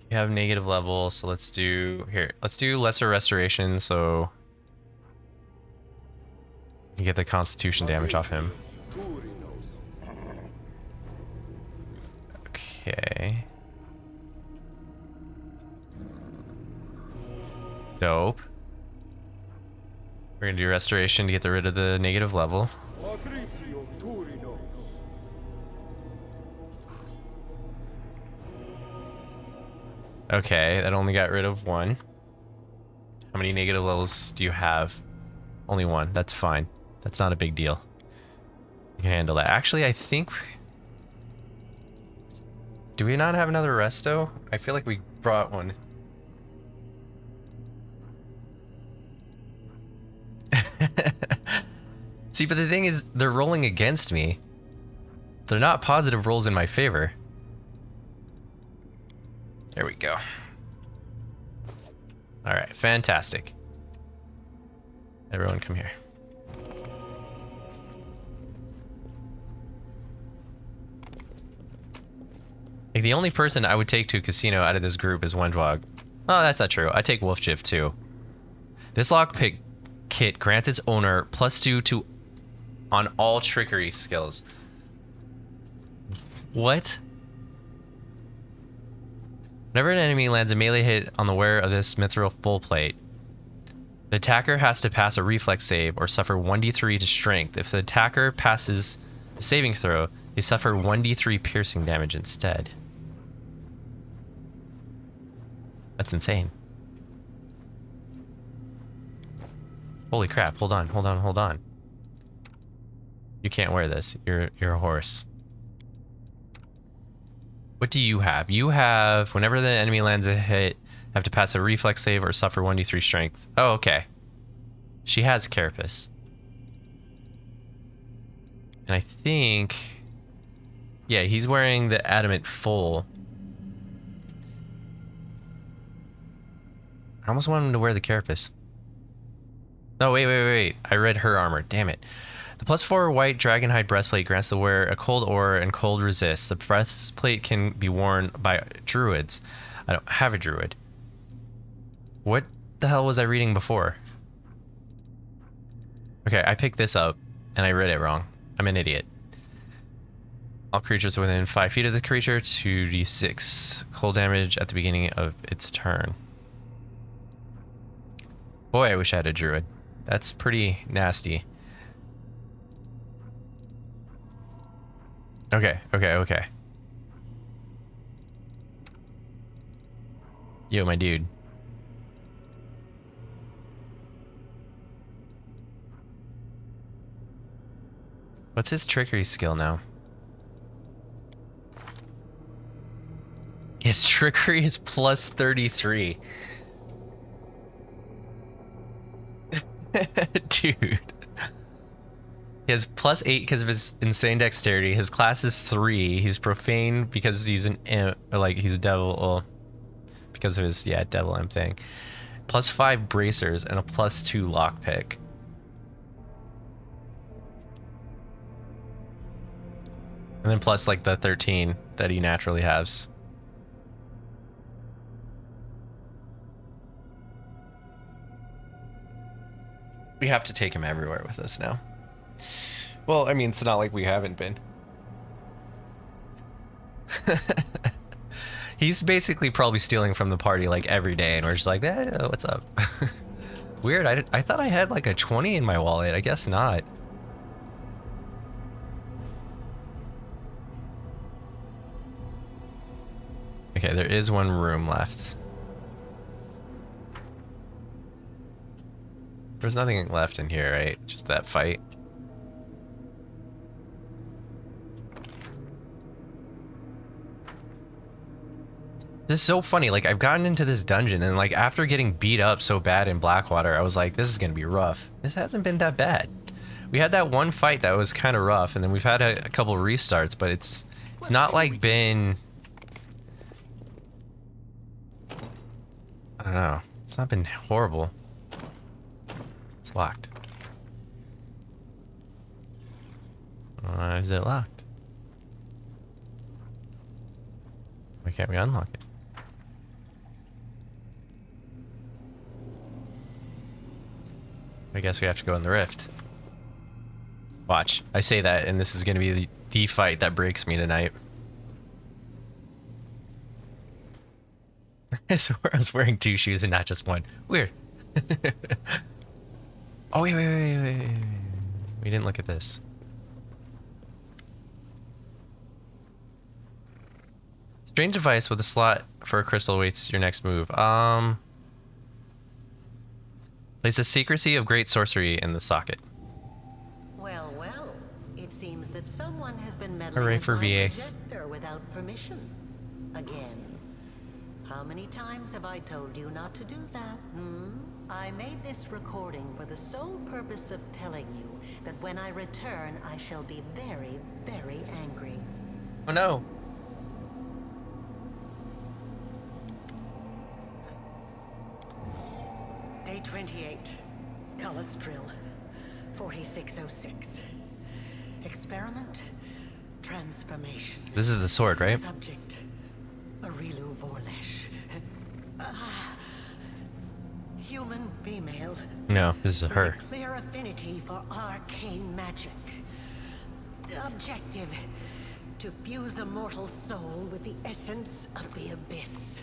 We have negative level, so let's do here. Let's do lesser restoration, so you get the constitution damage off him. Okay. Dope. We're gonna do restoration to get rid of the negative level. Okay, that only got rid of one. How many negative levels do you have? Only one. That's fine. That's not a big deal. You can handle that. Actually, I think... Do we not have another resto? I feel like we brought one. See, but the thing is, they're rolling against me. They're not positive rolls in my favor. There we go. Alright, fantastic. Everyone come here. Like, the only person I would take to a casino out of this group is Wendwog. Oh, that's not true. I take Wolfshift too. This lockpick kit grants its owner +2 to on all trickery skills. What? Whenever an enemy lands a melee hit on the wearer of this mithril full plate, the attacker has to pass a reflex save or suffer 1d3 to strength. If the attacker passes the saving throw, they suffer 1d3 piercing damage instead. That's insane. Holy crap, hold on, hold on, hold on. You can't wear this. You're a horse. What do you have? You have, whenever the enemy lands a hit, have to pass a reflex save or suffer 1d3 strength. Oh, okay. She has Carapace. And I think... Yeah, he's wearing the Adamant full. I almost want him to wear the Carapace. Oh, wait. I read her armor. Damn it. The +4 white dragonhide breastplate grants the wearer a cold aura and cold resist. The breastplate can be worn by druids. I don't have a druid. What the hell was I reading before? Okay, I picked this up and I read it wrong. I'm an idiot. All creatures within 5 feet of the creature, 2d6 cold damage at the beginning of its turn. Boy, I wish I had a druid. That's pretty nasty. Okay. Yo, my dude. What's his trickery skill now? His trickery is +33. Dude. He has +8 because of his insane dexterity. His class is 3. He's profane because he's an imp, or like he's a devil, well, because of his, yeah, devil imp thing. +5 bracers and a +2 lockpick. And then plus like the 13 that he naturally has. We have to take him everywhere with us now. Well, I mean, it's not like we haven't been. He's basically probably stealing from the party like every day, and we're just like, what's up? Weird, I thought I had like a 20 in my wallet. I guess not. Okay, there is one room left. There's nothing left in here, right? Just that fight. This is so funny. Like, I've gotten into this dungeon, and like after getting beat up so bad in Blackwater, I was like, this is gonna be rough. This hasn't been that bad. We had that one fight that was kind of rough, and then we've had a couple restarts, but it's not like been... I don't know. It's not been horrible. It's locked. Why is it locked? Why can't we unlock it? I guess we have to go in the rift. Watch. I say that, and this is going to be the fight that breaks me tonight. I swear I was wearing 2 shoes and not just one. Weird. Oh, wait. We didn't look at this. Strange device with a slot for a crystal awaits your next move. Place a secrecy of great sorcery in the socket. Well, it seems that someone has been Hooray meddling for with my VA. projector without permission. Again. How many times have I told you not to do that, I made this recording for the sole purpose of telling you that when I return, I shall be very, very angry. Oh no. Day 28. Drill. 4606. Experiment. Transformation. This is the sword, right? Subject. Arilu Vorlesh. Human female. No, this is With her. a clear affinity for arcane magic. Objective. To fuse a mortal soul with the essence of the abyss.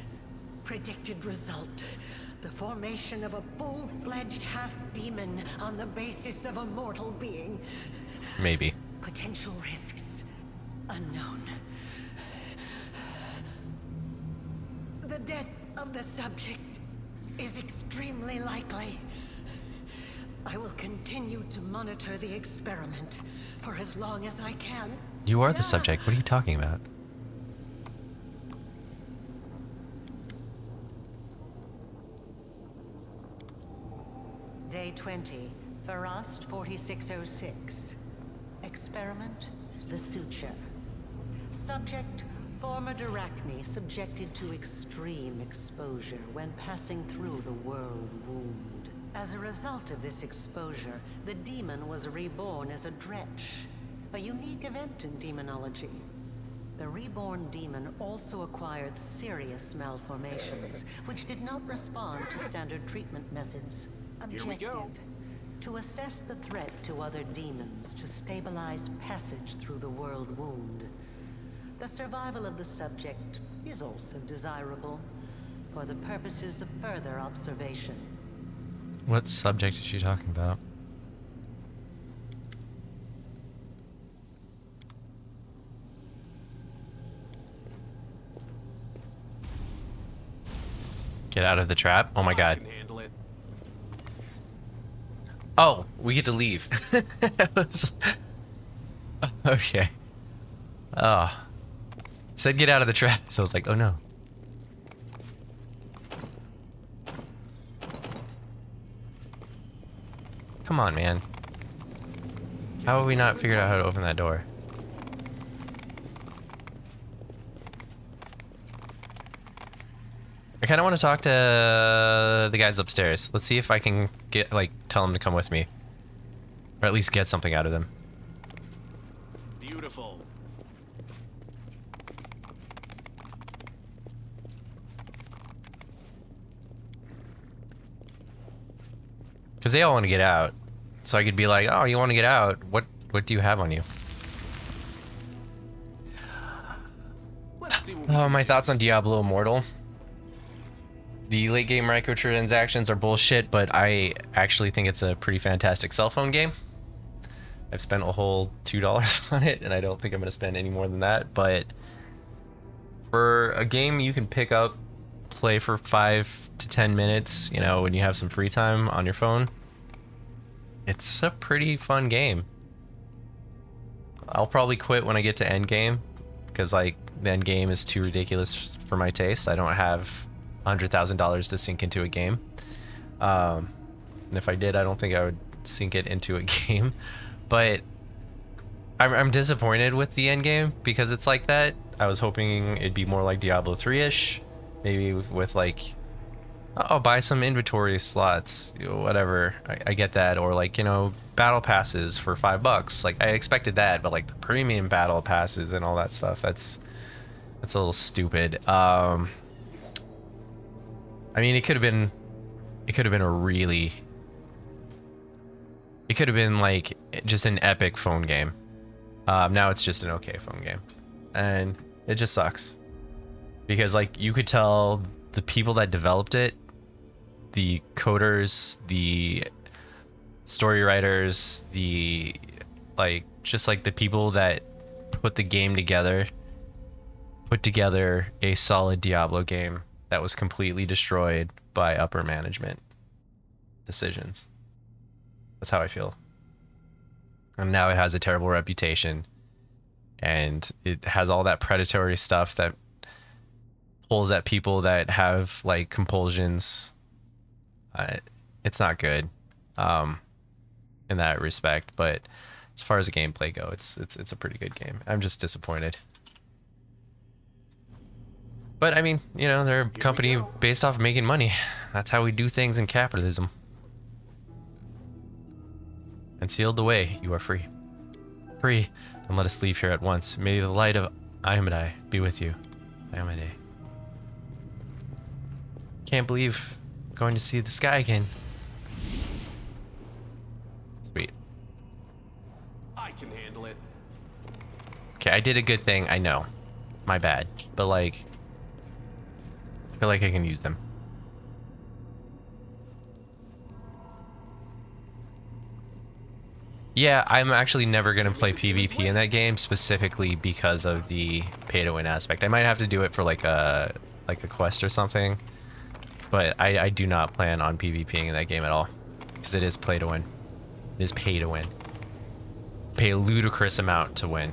Predicted result. The formation of a full-fledged half-demon on the basis of a mortal being. Maybe. Potential risks. Unknown. The death of the subject is extremely likely. I will continue to monitor the experiment for as long as I can. You are the subject. What are you talking about? Day 20, Farast 4606. Experiment, the suture. Subject, former Arachne subjected to extreme exposure when passing through the world wound. As a result of this exposure, the demon was reborn as a dretch, a unique event in demonology. The reborn demon also acquired serious malformations, which did not respond to standard treatment methods. Objective: to assess the threat to other demons to stabilize passage through the world wound. The survival of the subject is also desirable for the purposes of further observation. What subject is she talking about? Get out of the trap. Oh my god. Oh, we get to leave. Okay. Oh. It said get out of the trap, so I was like, oh no. Come on, man. How have we not figured out how to open that door? I kind of want to talk to the guys upstairs. Let's see if I can get, like, tell them to come with me. Or at least get something out of them. Beautiful. Because they all want to get out. So I could be like, oh, you want to get out? What do you have on you? Let's see what Oh, my thoughts on Diablo Immortal. The late game microtransactions are bullshit, but I actually think it's a pretty fantastic cell phone game. I've spent a whole $2 on it, and I don't think I'm going to spend any more than that. But for a game you can pick up, play for 5 to 10 minutes, you know, when you have some free time on your phone, it's a pretty fun game. I'll probably quit when I get to endgame, because like the endgame is too ridiculous for my taste. I don't have $100,000 to sink into a game. And if I did, I don't think I would sink it into a game. But I'm disappointed with the end game because it's like that. I was hoping it'd be more like Diablo 3-ish, maybe with like, oh, buy some inventory slots, you know, whatever. I get that, or like, you know, battle passes for $5. Like I expected that, but like the premium battle passes and all that stuff, that's a little stupid. I mean, it could have been a really It could have been like just an epic phone game. Now it's just an okay phone game, and it just sucks because like you could tell the people that developed it, the coders, the story writers, the like just like the people that put the game together, put together a solid Diablo game that was completely destroyed by upper management decisions. That's how I feel. And now it has a terrible reputation, and it has all that predatory stuff that pulls at people that have like compulsions. It's not good in that respect, but as far as the gameplay go, it's a pretty good game. I'm just disappointed. But I mean, you know, they're a company based off of making money. That's how we do things in capitalism. And sealed the way, you are free. Free, then let us leave here at once. May the light of Iomadai be with you. Iomadai. Can't believe I'm going to see the sky again. Sweet. I can handle it. Okay, I did a good thing, I know. My bad. But like, I feel like I can use them. Yeah, I'm actually never going to play PvP in that game specifically because of the pay to win aspect. I might have to do it for like a quest or something, but I do not plan on PvPing in that game at all because it is play to win. It is pay to win. Pay a ludicrous amount to win.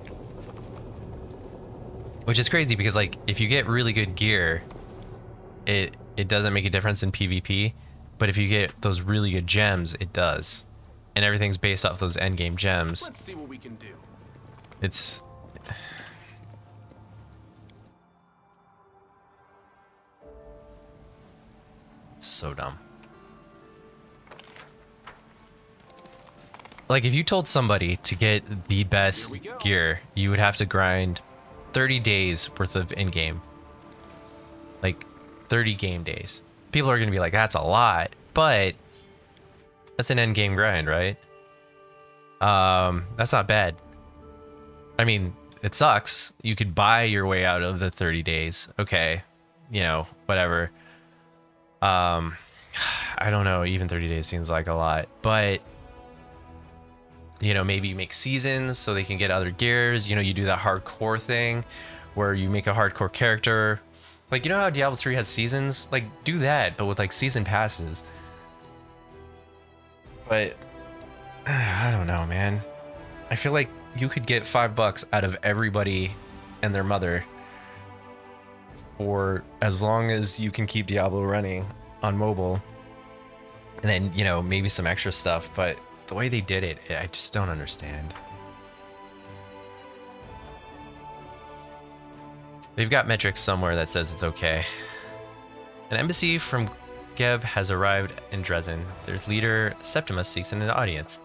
Which is crazy because like if you get really good gear, it doesn't make a difference in PvP, but if you get those really good gems, it does. And everything's based off those endgame gems. Let's see what we can do. It's so dumb. Like if you told somebody to get the best gear, you would have to grind 30 days worth of in-game. Like 30 game days. People are going to be like, that's a lot, but that's an end game grind, right? That's not bad. I mean, it sucks. You could buy your way out of the 30 days. Okay. You know, whatever. I don't know. Even 30 days seems like a lot, but you know, maybe you make seasons so they can get other gears. You know, you do that hardcore thing where you make a hardcore character. Like, you know how Diablo 3 has seasons? Like, do that, but with like season passes. But I don't know, man. I feel like you could get $5 out of everybody and their mother for as long as you can keep Diablo running on mobile. And then, you know, maybe some extra stuff, but the way they did it, I just don't understand. They've got metrics somewhere that says it's okay. An embassy from Geb has arrived in Dresden. Their leader, Septimus, seeks an audience.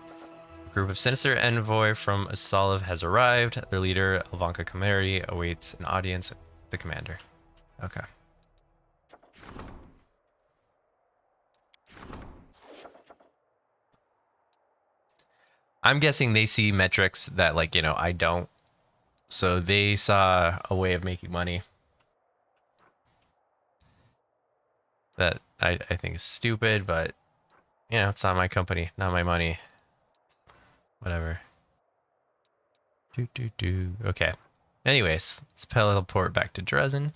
A group of sinister envoy from Asalav has arrived. Their leader, Ivanka Kameri, awaits an audience with the commander. Okay. I'm guessing they see metrics that, like, you know, I don't. So they saw a way of making money that I think is stupid, but, you know, it's not my company, not my money. Whatever. Okay. Anyways, let's teleport back to Dresden.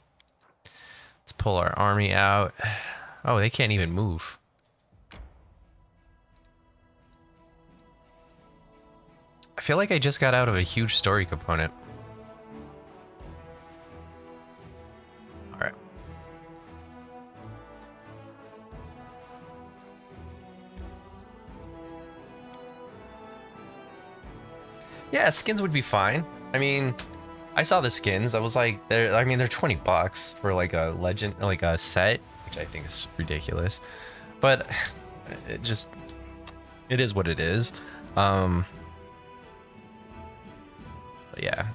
Let's pull our army out. Oh, they can't even move. I feel like I just got out of a huge story component. Alright. Yeah, skins would be fine. I mean, I saw the skins. I was like, they're $20 for like a legend, like a set, which I think is ridiculous. But it is what it is. But yeah,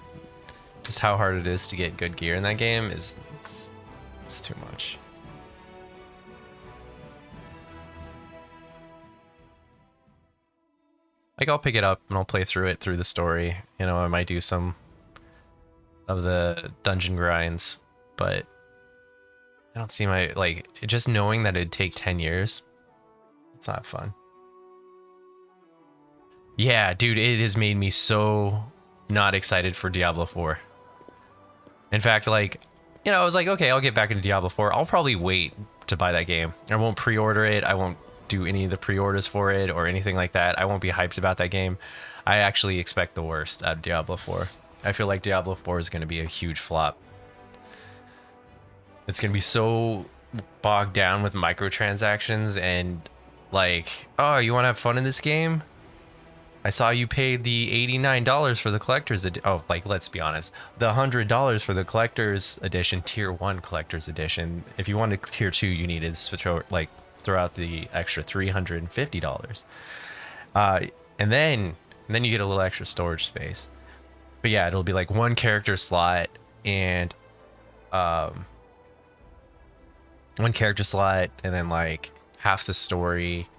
just how hard it is to get good gear in that game is it's too much. Like, I'll pick it up and I'll play through it through the story. You know, I might do some of the dungeon grinds, but I don't see my, like, just knowing that it'd take 10 years, it's not fun. Yeah, dude, it has made me so not excited for Diablo 4. In fact, like, you know, I was like, okay, I'll get back into Diablo 4. I'll probably wait to buy that game. I won't pre-order it. I won't do any of the pre-orders for it or anything like that. I won't be hyped about that game. I actually expect the worst out of Diablo 4. I feel like Diablo 4 is going to be a huge flop. It's going to be so bogged down with microtransactions and like, oh, you want to have fun in this game? I saw you paid the $89 for the collector's edition. Oh, like, let's be honest. The $100 for the collector's edition, tier 1 collector's edition. If you wanted tier 2, you needed to switch over, like, throw out the extra $350. And then you get a little extra storage space. But yeah, it'll be like one character slot and then like half the story,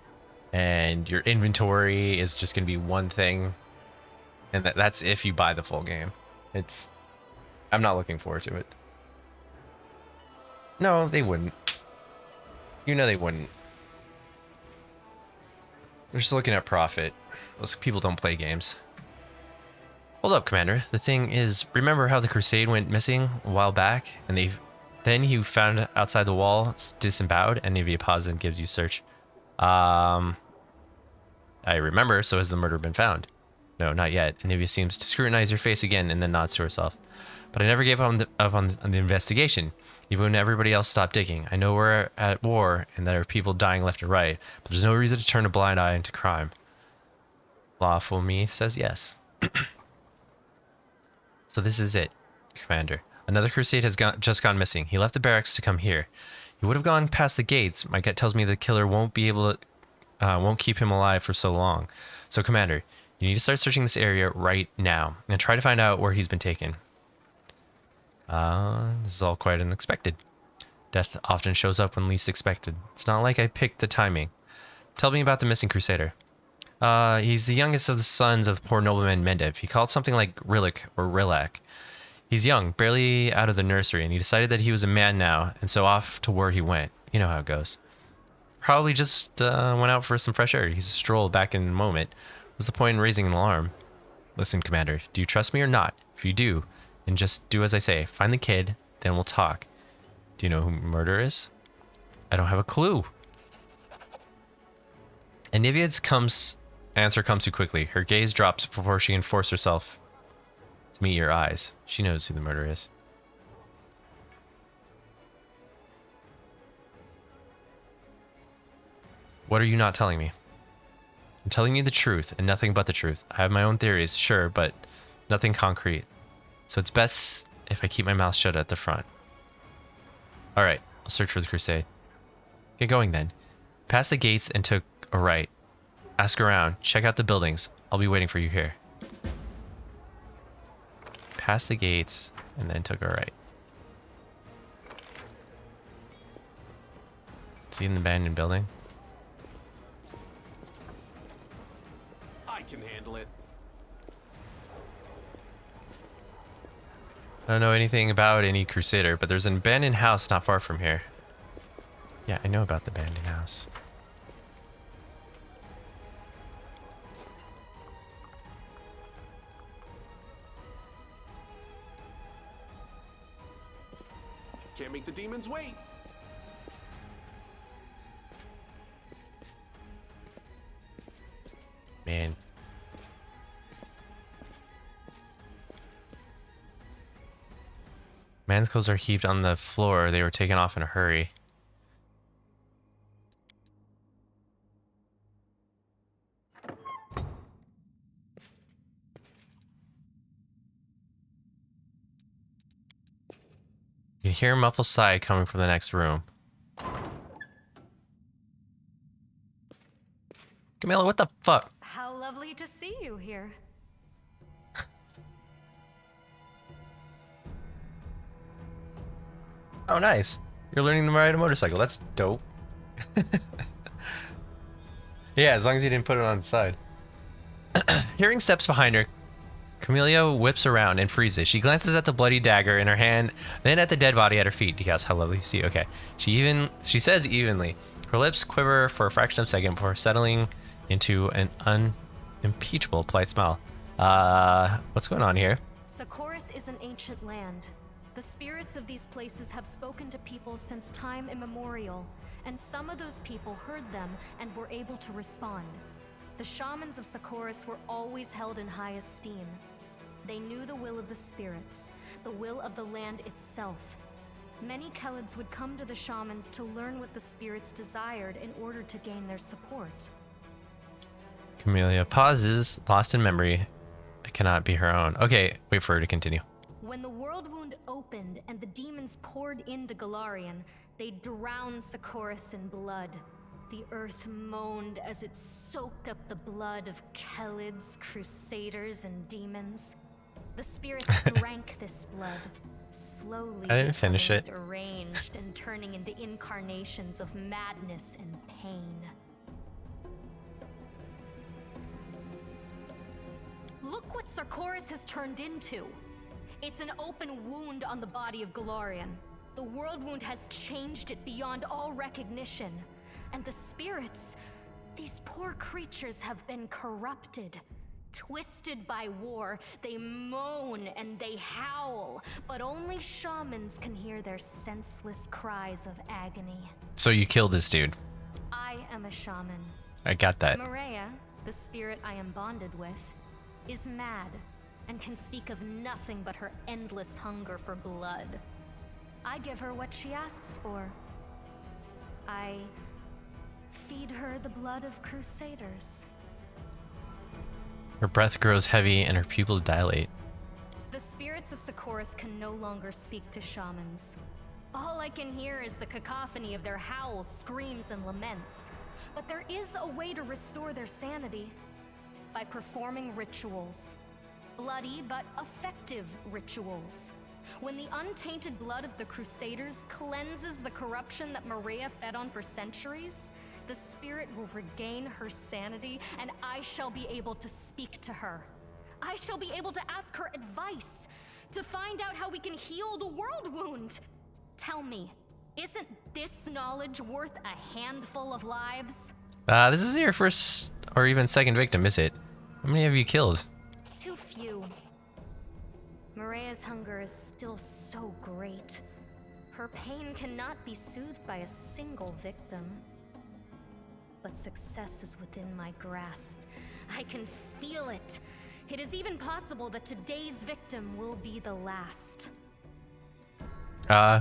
and your inventory is just gonna be one thing, and that's if you buy the full game. I'm not looking forward to it. No, they wouldn't. You know they wouldn't. They're just looking at profit. Those people don't play games. Hold up, Commander. The thing is, remember how the Crusade went missing a while back, and then he found outside the wall, disemboweled, and Nivea pauses and gives you search. I remember, so has the murder been found? No, not yet. Nivea seems to scrutinize your face again and then nods to herself. But I never gave up on the investigation, even when everybody else stopped digging. I know we're at war and there are people dying left and right, but there's no reason to turn a blind eye into crime. Lawful me says yes. So this is it, Commander. Another crusade has just gone missing. He left the barracks to come here. He would have gone past the gates. My gut tells me the killer won't keep him alive for so long. So, Commander, you need to start searching this area right now and try to find out where he's been taken. This is all quite unexpected. Death often shows up when least expected. It's not like I picked the timing. Tell me about the missing Crusader. He's the youngest of the sons of poor nobleman Mendev. He called something like Rillick or Rillac. He's young, barely out of the nursery, and he decided that he was a man now, and so off to where he went. You know how it goes. Probably just went out for some fresh air. He's a stroll back in a moment. What's the point in raising an alarm? Listen, Commander, do you trust me or not? If you do, then just do as I say. Find the kid, then we'll talk. Do you know who murder is? I don't have a clue. And Nivea's answer comes too quickly. Her gaze drops before she can force herself to meet your eyes. She knows who the murderer is. What are you not telling me? I'm telling you the truth and nothing but the truth. I have my own theories, sure, but nothing concrete. So it's best if I keep my mouth shut at the front. Alright, I'll search for the crusade. Get going then. Pass the gates and took a right. Ask around, check out the buildings. I'll be waiting for you here. Past the gates and then took a right. See an abandoned building? I can handle it. I don't know anything about any Crusader, but there's an abandoned house not far from here. Yeah, I know about the abandoned house. Can't make the demons wait. Man. Man's clothes are heaped on the floor. They were taken off in a hurry. You can hear a muffled sigh coming from the next room. Camilla, what the fuck? How lovely to see you here. Oh, nice. You're learning to ride a motorcycle. That's dope. Yeah, as long as you didn't put it on the side. Hearing steps behind her, Camellia whips around and freezes. She glances at the bloody dagger in her hand, then at the dead body at her feet. Decals, how lovely to see. Okay. She says evenly. Her lips quiver for a fraction of a second before settling into an unimpeachable polite smile. What's going on here? Socorus is an ancient land. The spirits of these places have spoken to people since time immemorial, and some of those people heard them and were able to respond. The shamans of Socorus were always held in high esteem. They knew the will of the spirits, the will of the land itself. Many Kelids would come to the shamans to learn what the spirits desired in order to gain their support. Camellia pauses, lost in memory. It cannot be her own. Okay, wait for her to continue. When the world wound opened and the demons poured into Golarion, they drowned Socorus in blood. The earth moaned as it soaked up the blood of Kelids, Crusaders, and demons. The spirits drank this blood, slowly I didn't finish it. deranged and turning into incarnations of madness and pain. Look what Socorus has turned into. It's an open wound on the body of Golarion. The world wound has changed it beyond all recognition. And the spirits, these poor creatures have been corrupted. Twisted by war, they moan and they howl, but only shamans can hear their senseless cries of agony. So you killed this dude. I am a shaman. I got that. Maria, the spirit I am bonded with, is mad and can speak of nothing but her endless hunger for blood. I give her what she asks for. I feed her the blood of Crusaders. Her breath grows heavy and her pupils dilate. The spirits of Socorus can no longer speak to shamans. All I can hear is the cacophony of their howls, screams, and laments. But there is a way to restore their sanity. By performing rituals. Bloody but effective rituals. When the untainted blood of the Crusaders cleanses the corruption that Maria fed on for centuries, the spirit will regain her sanity, and I shall be able to speak to her. I shall be able to ask her advice, to find out how we can heal the world wound. Tell me, isn't this knowledge worth a handful of lives? This isn't your first or even second victim, is it? How many have you killed? Too few. Maria's hunger is still so great. Her pain cannot be soothed by a single victim. But success is within my grasp. I can feel it. It is even possible that today's victim will be the last.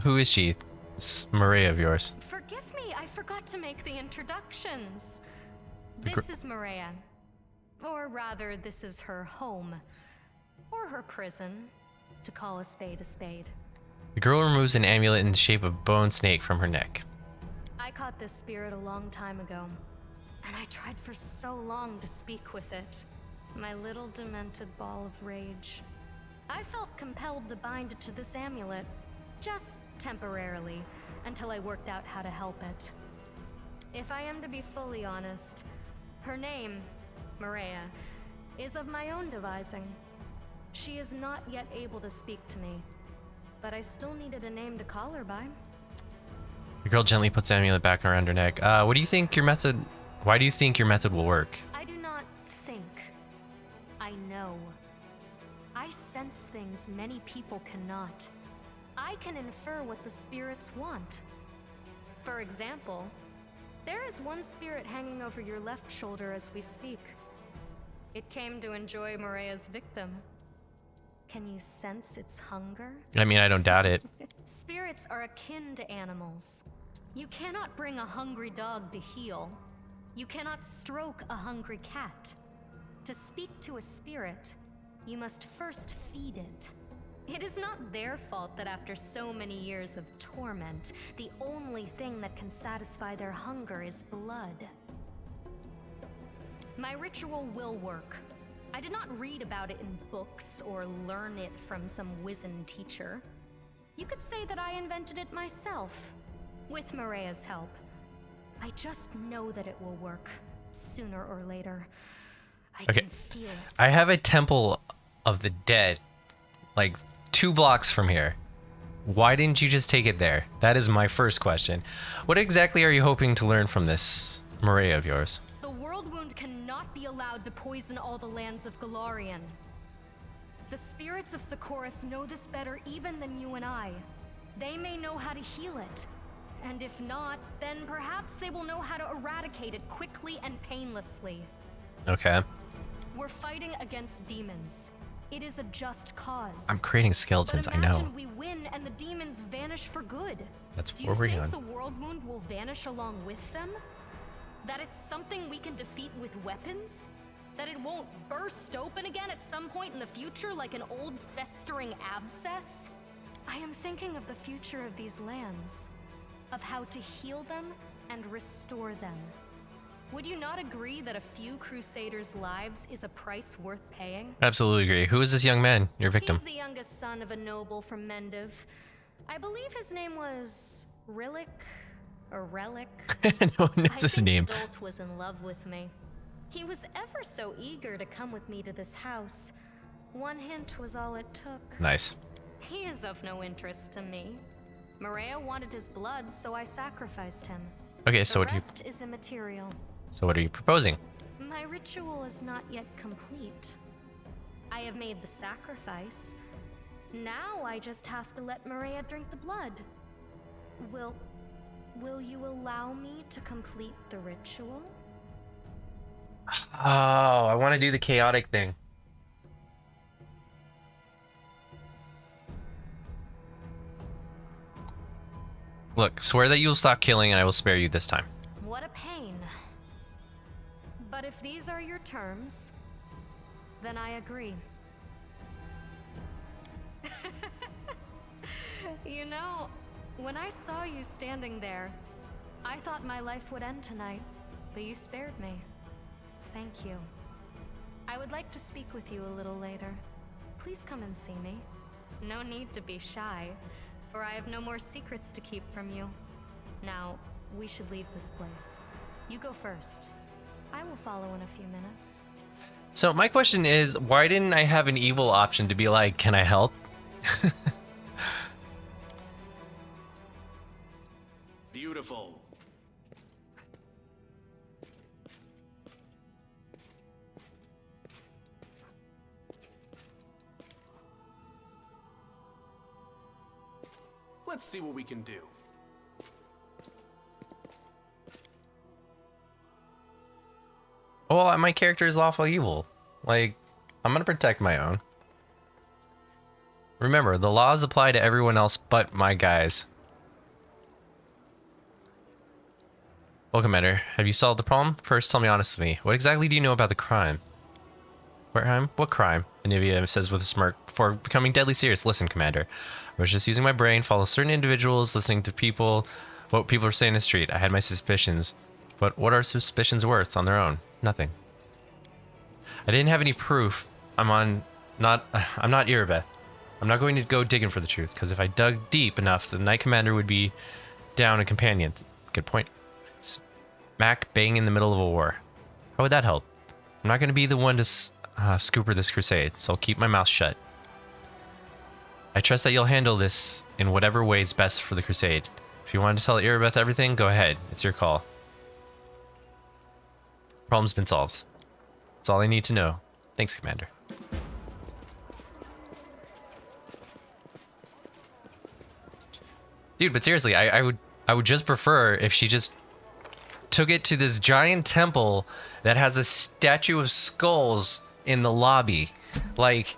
Who is she? This Maria of yours. Forgive me, I forgot to make the introductions. This is Maria. Or rather, this is her home. Or her prison, to call a spade a spade. The girl removes an amulet in the shape of a bone snake from her neck. I caught this spirit a long time ago, and I tried for so long to speak with it. My little demented ball of rage. I felt compelled to bind it to this amulet, just temporarily, until I worked out how to help it. If I am to be fully honest, her name, Maria, is of my own devising. She is not yet able to speak to me, but I still needed a name to call her by. The girl gently puts the amulet back around her neck. What do you think your method... Why do you think your method will work? I do not think. I know. I sense things many people cannot. I can infer what the spirits want. For example, there is one spirit hanging over your left shoulder as we speak. It came to enjoy Maria's victim. Can you sense its hunger? I mean, I don't doubt it. Spirits are akin to animals. You cannot bring a hungry dog to heal. You cannot stroke a hungry cat. To speak to a spirit, you must first feed it. It is not their fault that after so many years of torment, the only thing that can satisfy their hunger is blood. My ritual will work. I did not read about it in books or learn it from some wizened teacher. You could say that I invented it myself, with Maria's help. I just know that it will work, sooner or later. Okay. can feel it. I have a temple of the dead, like 2 blocks from here. Why didn't you just take it there? That is my first question. What exactly are you hoping to learn from this Maria of yours? The world wound cannot be allowed to poison all the lands of Galarian. The spirits of Socorus know this better even than you and I. They may know how to heal it. And if not, then perhaps they will know how to eradicate it quickly and painlessly. Okay. We're fighting against demons. It is a just cause. I'm creating skeletons, But I know. imagine we win and the demons vanish for good. That's Do what you we're think on. the world wound will vanish along with them? That it's something we can defeat with weapons? That it won't burst open again at some point in the future like an old festering abscess? I am thinking of the future of these lands, of how to heal them and restore them. Would you not agree that a few Crusaders' lives is a price worth paying? Absolutely agree. Who is this young man, your victim? He's the youngest son of a noble from Mendiv. I believe his name was Rillick or Relic. No one knows I his think name. Dolt was in love with me. He was ever so eager to come with me to this house. One hint was all it took. Nice. He is of no interest to me. Maria wanted his blood, so I sacrificed him. Okay, The so what rest is immaterial. are you proposing? My ritual is not yet complete. I have made the sacrifice. Now I just have to let Maria drink the blood. Will you allow me to complete the ritual? Oh, I want to do the chaotic thing. Look, swear that you'll stop killing and I will spare you this time. What a pain. But if these are your terms, then I agree. You know, when I saw you standing there, I thought my life would end tonight, but you spared me. Thank you. I would like to speak with you a little later. Please come and see me. No need to be shy, for I have no more secrets to keep from you. Now, we should leave this place. You go first. I will follow in a few minutes. So my question is, why didn't I have an evil option to be like, can I help? Beautiful. Let's see what we can do. Well, my character is lawful evil. Like, I'm gonna protect my own. Remember, the laws apply to everyone else but my guys. Well, Commander, have you solved the problem? First, tell me honestly, what exactly do you know about the crime? What crime? What crime? Anivia says with a smirk before becoming deadly serious. Listen, Commander, I was just using my brain, follow certain individuals, listening to people, what people are saying in the street. I had my suspicions, but what are suspicions worth on their own? Nothing. I didn't have any proof. I'm not Irabeth. I'm not going to go digging for the truth, because if I dug deep enough, the Knight Commander would be down a companion. Good point. Smack bang in the middle of a war. How would that help? I'm not going to be the one to scooper this crusade, so I'll keep my mouth shut. I trust that you'll handle this in whatever way is best for the crusade. If you want to tell Irabeth everything, go ahead. It's your call. Problem's been solved. That's all I need to know. Thanks, Commander. Dude, but seriously, I would just prefer if she just took it to this giant temple that has a statue of skulls in the lobby. Like,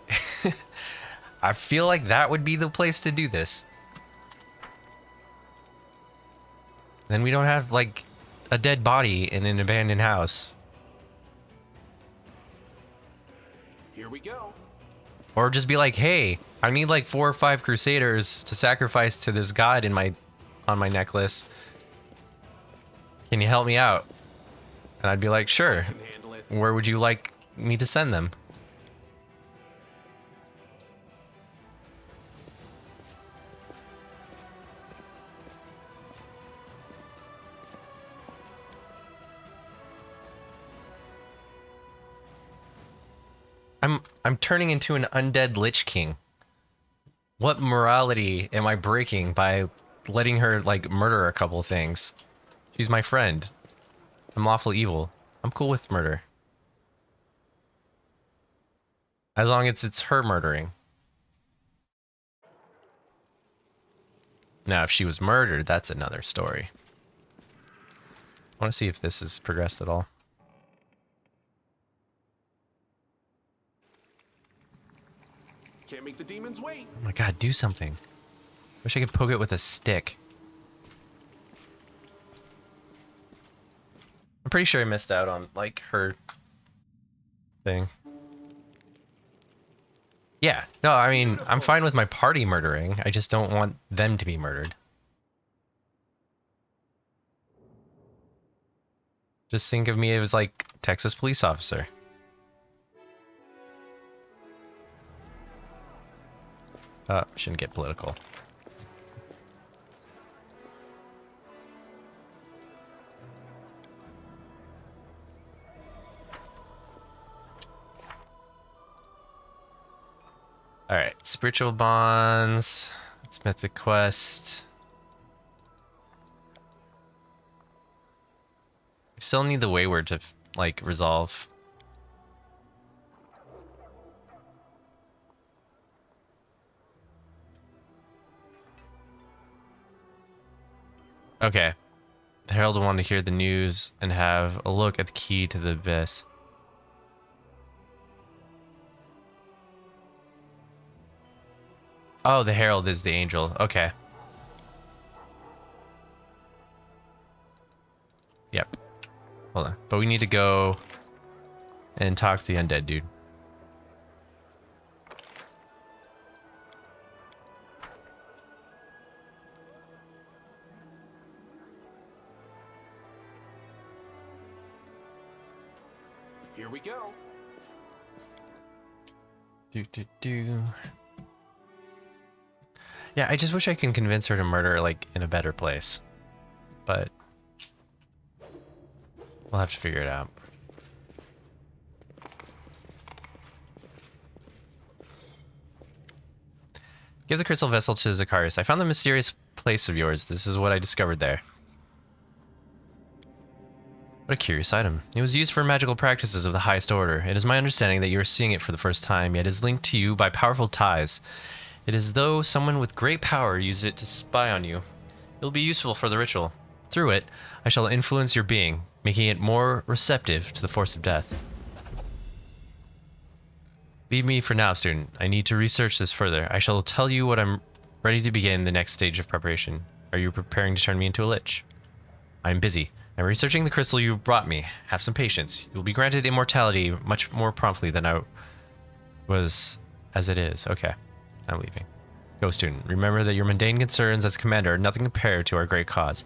I feel like that would be the place to do this. Then we don't have, like, a dead body in an abandoned house. Here we go. Or just be like, hey, I need like 4 or 5 crusaders to sacrifice to this god on my necklace. Can you help me out? And I'd be like, sure. I can handle it. Where would you like me to send them? I'm turning into an undead Lich King. What morality am I breaking by letting her like murder a couple things? She's my friend. I'm lawful evil. I'm cool with murder. As long as it's her murdering. Now, if she was murdered, that's another story. I want to see if this has progressed at all. Can't make the demons wait. Oh my god, do something. Wish I could poke it with a stick. I'm pretty sure I missed out on, like, her thing. Yeah, no, I mean, I'm fine with my party murdering. I just don't want them to be murdered. Just think of me as, like, Texas police officer. Shouldn't get political. Alright, spiritual bonds. Let's mythic quest. We still need the wayward to, like, resolve. Okay. The Herald will want to hear the news and have a look at the key to the abyss. Oh, the Herald is the angel. Okay. Yep. Hold on. But we need to go and talk to the undead dude. Here we go. Yeah, I just wish I could convince her to murder, like, in a better place. But we'll have to figure it out. Give the crystal vessel to Zacharias. I found the mysterious place of yours. This is what I discovered there. What a curious item. It was used for magical practices of the highest order. It is my understanding that you are seeing it for the first time, yet is linked to you by powerful ties. It is as though someone with great power used it to spy on you. It will be useful for the ritual. Through it, I shall influence your being, making it more receptive to the force of death. Leave me for now, student. I need to research this further. I shall tell you what I'm ready to begin the next stage of preparation. Are you preparing to turn me into a lich? I'm busy. I'm researching the crystal you brought me. Have some patience. You will be granted immortality much more promptly than I was as it is. Okay. I'm leaving. Go, student. Remember that your mundane concerns as commander are nothing compared to our great cause.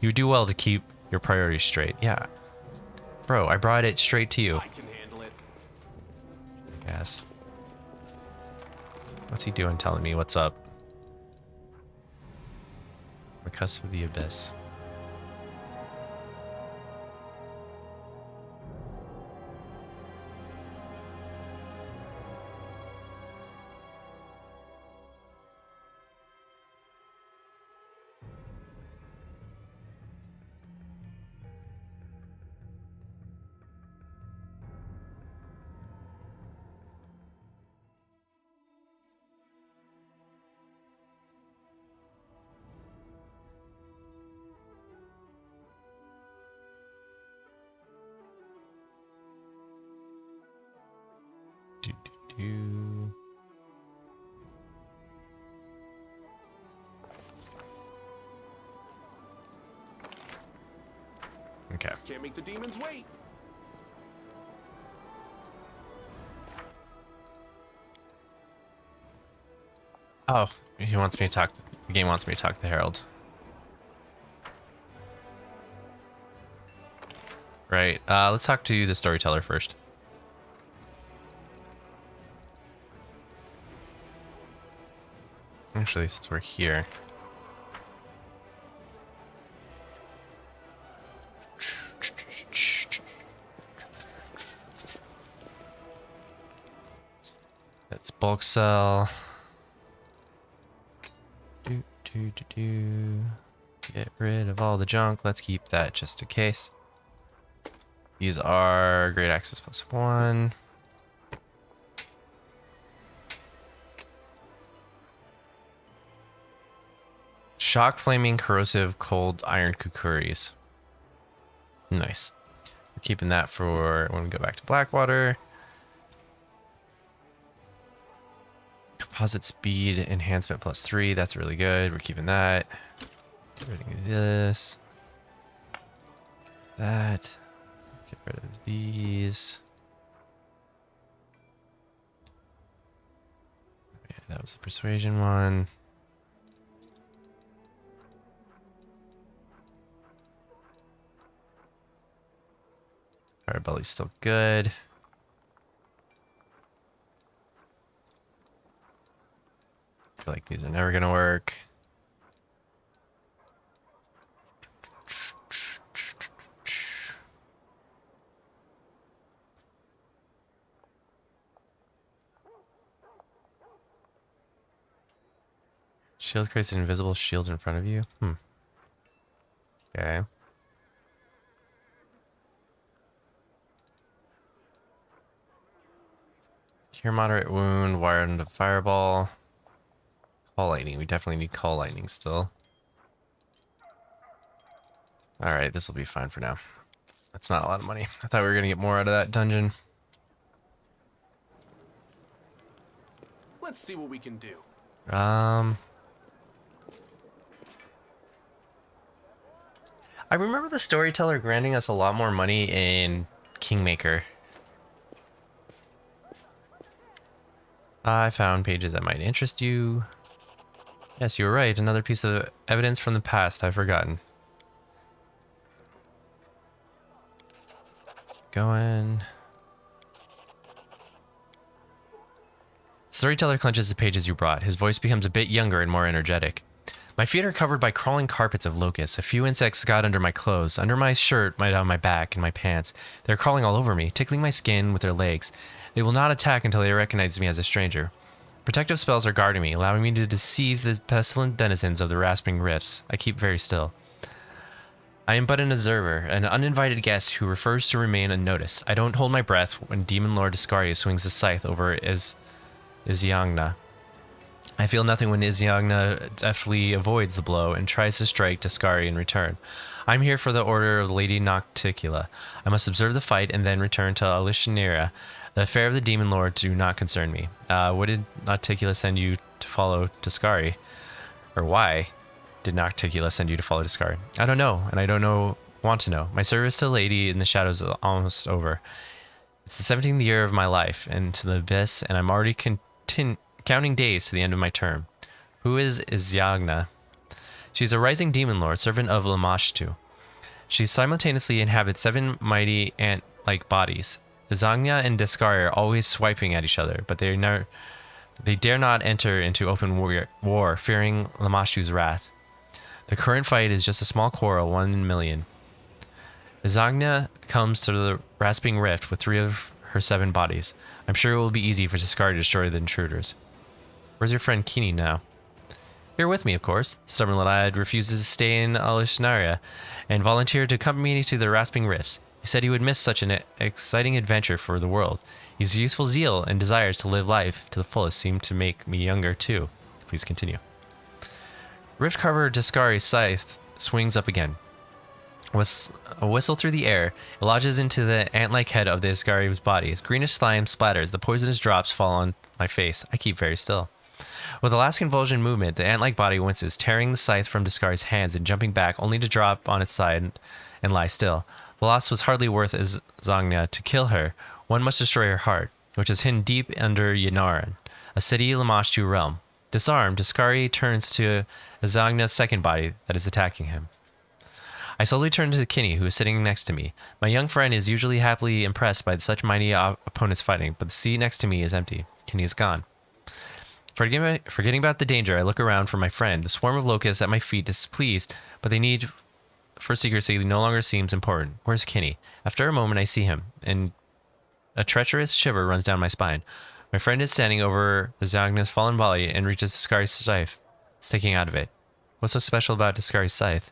You do well to keep your priorities straight. Yeah. Bro, I brought it straight to you. I can handle it. Yes. What's he doing telling me what's up? The cusp of the abyss. Do, do, do. Okay. Can't make the demons wait. Oh, he wants me to talk. The game wants me to talk to the Herald. Right. Let's talk to the storyteller first. Actually, since we're here. bulk sell. Get rid of all the junk. Let's keep that just in case. These are great access +1. Shock flaming corrosive cold iron kukuris. Nice. We're keeping that for when we go back to Blackwater. Composite speed enhancement +3. That's really good. We're keeping that. Get rid of this. That. Get rid of these. Yeah, that was the persuasion one. Our belly's still good. I feel like these are never gonna work. Shield creates an invisible shield in front of you. Okay. Cure moderate wound, wired into fireball. Call lightning. We definitely need call lightning still. Alright, this will be fine for now. That's not a lot of money. I thought we were going to get more out of that dungeon. Let's see what we can do. I remember the storyteller granting us a lot more money in Kingmaker. I found pages that might interest you. Yes, you were right. Another piece of evidence from the past I've forgotten. Keep going. Storyteller clenches the pages you brought. His voice becomes a bit younger and more energetic. My feet are covered by crawling carpets of locusts. A few insects got under my clothes, under my shirt, down my back, and my pants. They're crawling all over me, tickling my skin with their legs. They will not attack until they recognize me as a stranger. Protective spells are guarding me, allowing me to deceive the pestilent denizens of the rasping rifts. I keep very still. I am but an observer, an uninvited guest who prefers to remain unnoticed. I don't hold my breath when Demon Lord Discarius swings his scythe over Izyangna. I feel nothing when Izyangna deftly avoids the blow and tries to strike Discari in return. I'm here for the order of Lady Nocticula. I must observe the fight and then return to Alishanira. The affair of the Demon Lord do not concern me. What did Nocticula send you to follow Discari? Or why did Nocticula send you to follow Discari? I don't know, and I don't want to know. My service to Lady in the Shadows is almost over. It's the 17th year of my life, and to the abyss, and I'm already counting days to the end of my term. Who is Izyangna? She's a rising demon lord, servant of Lamashtu. She simultaneously inhabits 7 mighty ant-like bodies. Izyangna and Discari are always swiping at each other, but they dare not enter into open war, fearing Lamashtu's wrath. The current fight is just a small quarrel, 1 in a million. Izyangna comes to the rasping rift with 3 of her 7 bodies. I'm sure it will be easy for Discari to destroy the intruders. Where's your friend Kini now? Here with me, of course. The stubborn lad refuses to stay in Alishnaria and volunteered to accompany me to the rasping rifts. He said he would miss such an exciting adventure for the world. His youthful zeal and desires to live life to the fullest seem to make me younger too. Please continue. Rift-covered Discari's scythe swings up again. With a whistle through the air, it lodges into the ant-like head of the Discari's body. Greenish slime splatters. The poisonous drops fall on my face. I keep very still. With a last convulsion movement, the ant-like body winces, tearing the scythe from Discari's hands and jumping back only to drop on its side and lie still. The loss was hardly worth Izyangna. To kill her, one must destroy her heart, which is hidden deep under Yanaran, a city Lamashtu realm. Disarmed, Discari turns to Izyangna's second body that is attacking him. I slowly turn to Kini, who is sitting next to me. My young friend is usually happily impressed by such mighty opponents fighting, but the seat next to me is empty. Kini is gone. Forgetting about the danger, I look around for my friend. The swarm of locusts at my feet is displeased, but they need for secrecy no longer seems important. Where's Kini? After a moment, I see him, and a treacherous shiver runs down my spine. My friend is standing over Zagna's fallen body and reaches Discari's scythe, sticking out of it. What's so special about Discari's scythe?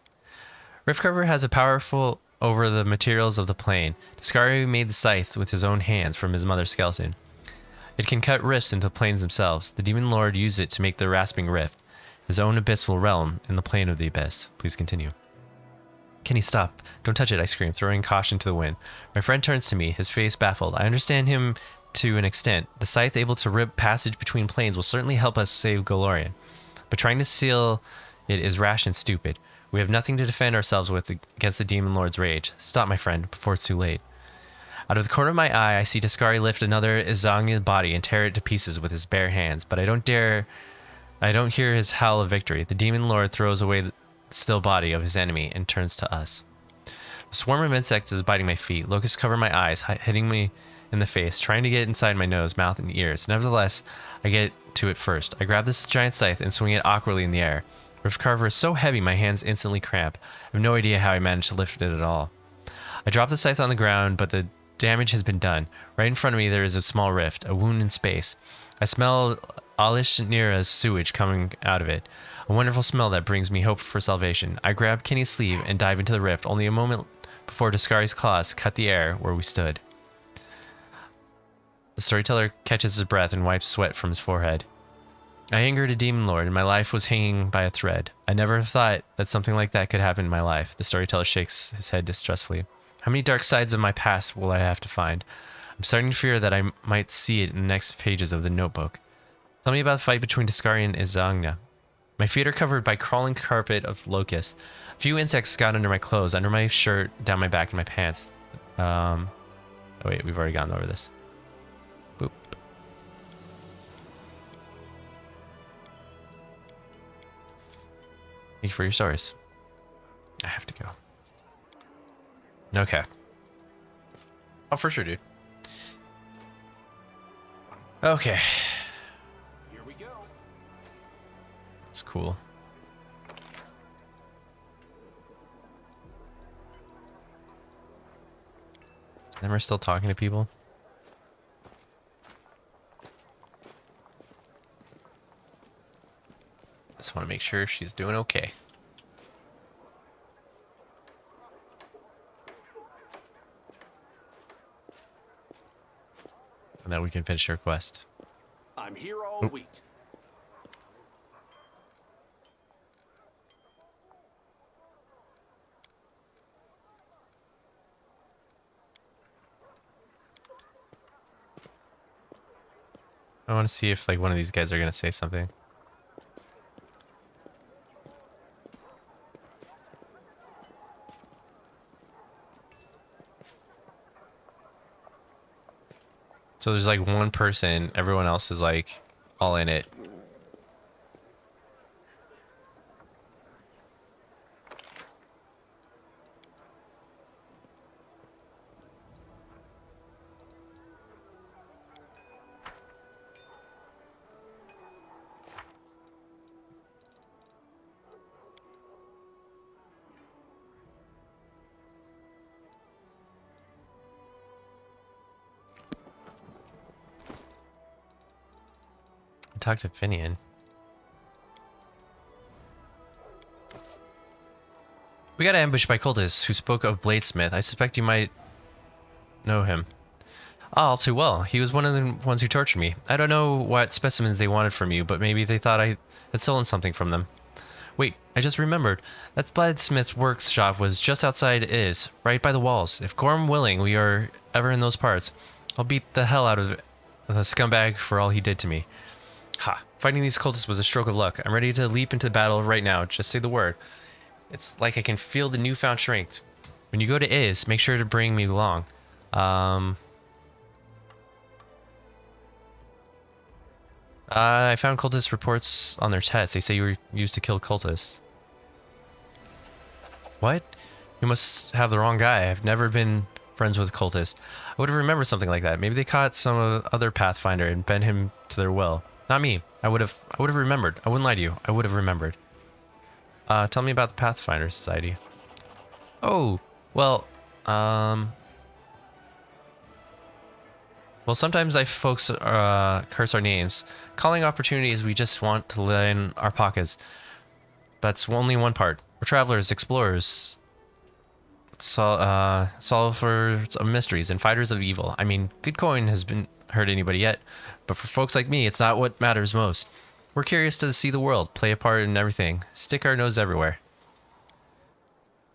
Riftcarver has a powerful over the materials of the plane. Discari made the scythe with his own hands from his mother's skeleton. It can cut rifts into the planes themselves. The Demon Lord used it to make the rasping rift, his own abyssal realm in the plane of the abyss. Please continue. Kenny, stop. Don't touch it, I scream, throwing caution to the wind. My friend turns to me, his face baffled. I understand him to an extent. The scythe able to rip passage between planes will certainly help us save Golarion. But trying to seal it is rash and stupid. We have nothing to defend ourselves with against the Demon Lord's rage. Stop, my friend, before it's too late. Out of the corner of my eye, I see Discari lift another Izagna body and tear it to pieces with his bare hands, but I don't hear his howl of victory. The Demon Lord throws away the still body of his enemy and turns to us. A swarm of insects is biting my feet. Locusts cover my eyes, hitting me in the face, trying to get inside my nose, mouth, and ears. Nevertheless, I get to it first. I grab this giant scythe and swing it awkwardly in the air. Riftcarver is so heavy, my hands instantly cramp. I have no idea how I managed to lift it at all. I drop the scythe on the ground, but the damage has been done. Right in front of me, there is a small rift, a wound in space. I smell Alishneera's sewage coming out of it. A wonderful smell that brings me hope for salvation. I grab Kenny's sleeve and dive into the rift, only a moment before Discari's claws cut the air where we stood. The storyteller catches his breath and wipes sweat from his forehead. I angered a demon lord, and my life was hanging by a thread. I never thought that something like that could happen in my life. The storyteller shakes his head distrustfully. How many dark sides of my past will I have to find? I'm starting to fear that I might see it in the next pages of the notebook. Tell me about the fight between Discari and Izagna. My feet are covered by crawling carpet of locusts. A few insects got under my clothes, under my shirt, down my back, and my pants. Oh wait, we've already gone over this. Boop. Thank you for your stories. I have to go. Okay. Oh, for sure, dude. Okay. Here we go. That's cool. And we're still talking to people. Just want to make sure she's doing okay. And then we can finish her quest. I'm here all week. I want to see if like one of these guys are gonna say something. So there's like one person, everyone else is like all in it. Talk to Finian. We got ambushed by cultists who spoke of Bladesmith. I suspect you might know him. Ah, all too well. He was one of the ones who tortured me. I don't know what specimens they wanted from you, but maybe they thought I had stolen something from them. Wait, I just remembered. That Bladesmith's workshop was just outside Is, right by the walls. If Gorm willing we are ever in those parts, I'll beat the hell out of the scumbag for all he did to me. Ha! Fighting these cultists was a stroke of luck. I'm ready to leap into battle right now. Just say the word. It's like I can feel the newfound strength. When you go to Is, make sure to bring me along. I found cultist reports on their tests. They say you were used to kill cultists. What? You must have the wrong guy. I've never been friends with cultists. I would have remembered something like that. Maybe they caught some other Pathfinder and bent him to their will. Not me. I would have remembered. I wouldn't lie to you. I would have remembered. Tell me about the Pathfinder Society. Oh, well, Well, sometimes folks curse our names, calling opportunities we just want to line our pockets. That's only one part. We're travelers, explorers, solvers of mysteries, and fighters of evil. I mean, good coin has been hurt anybody yet, but for folks like me, it's not what matters most. We're curious to see the world, play a part in everything, stick our nose everywhere.